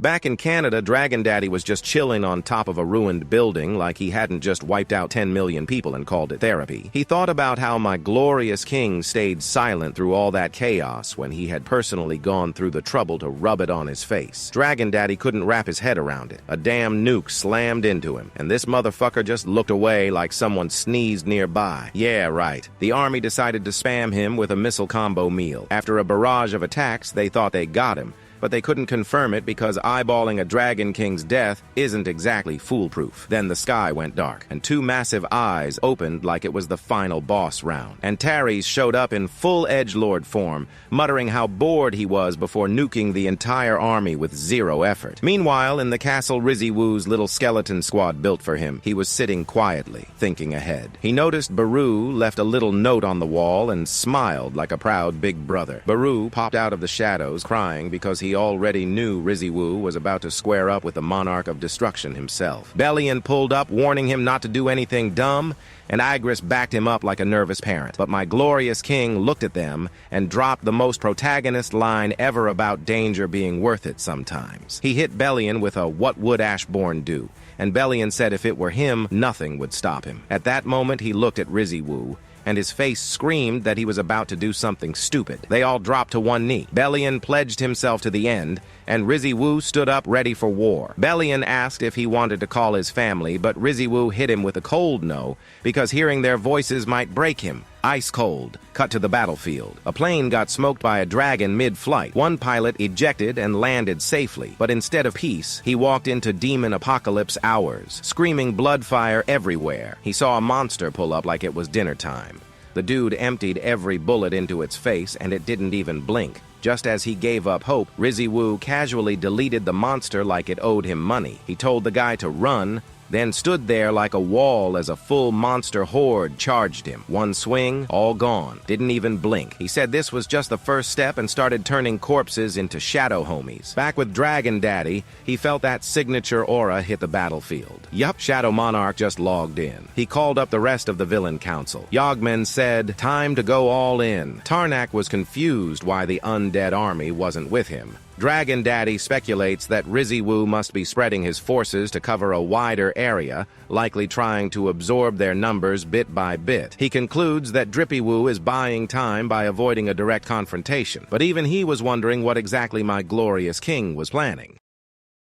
Back in Canada, Dragon Daddy was just chilling on top of a ruined building like he hadn't just wiped out 10 million people and called it therapy. He thought about how my glorious king stayed silent through all that chaos when he had personally gone through the trouble to rub it on his face. Dragon Daddy couldn't wrap his head around it. A damn nuke slammed into him, and this motherfucker just looked away like someone sneezed nearby. Yeah, right. The army decided to spam him with a missile combo meal. After a barrage of attacks, they thought they got him, but they couldn't confirm it because eyeballing a Dragon King's death isn't exactly foolproof. Then the sky went dark, and two massive eyes opened like it was the final boss round. Antares showed up in full edgelord form, muttering how bored he was before nuking the entire army with zero effort. Meanwhile, in the castle Jinwoo's little skeleton squad built for him, he was sitting quietly, thinking ahead. He noticed Baru left a little note on the wall and smiled like a proud big brother. Baru popped out of the shadows, crying because he already knew Jinwoo was about to square up with the monarch of destruction himself. Bellion pulled up, warning him not to do anything dumb, and Igris backed him up like a nervous parent. But my glorious king looked at them and dropped the most protagonist line ever about danger being worth it sometimes. He hit Bellion with a "what would Ashbourne do?" and Bellion said if it were him, nothing would stop him. At that moment, he looked at Jinwoo, and his face screamed that he was about to do something stupid. They all dropped to one knee. Bellion pledged himself to the end, and Jinwoo stood up ready for war. Bellion asked if he wanted to call his family, but Jinwoo hit him with a cold no, because hearing their voices might break him. Ice cold. Cut to the battlefield. A plane got smoked by a dragon mid-flight. One pilot ejected and landed safely, but instead of peace, he walked into demon apocalypse hours, screaming blood fire everywhere. He saw a monster pull up like it was dinner time. The dude emptied every bullet into its face, and it didn't even blink. Just as he gave up hope, Jinwoo casually deleted the monster like it owed him money. He told the guy to run, then stood there like a wall as a full monster horde charged him. One swing, all gone. Didn't even blink. He said this was just the first step and started turning corpses into shadow homies. Back with Dragon Daddy, he felt that signature aura hit the battlefield. Yup, Shadow Monarch just logged in. He called up the rest of the villain council. Yogmen said, time to go all in. Tarnak was confused why the undead army wasn't with him. Dragon Daddy speculates that Jinwoo must be spreading his forces to cover a wider area, likely trying to absorb their numbers bit by bit. He concludes that Drippywoo is buying time by avoiding a direct confrontation, but even he was wondering what exactly my glorious king was planning.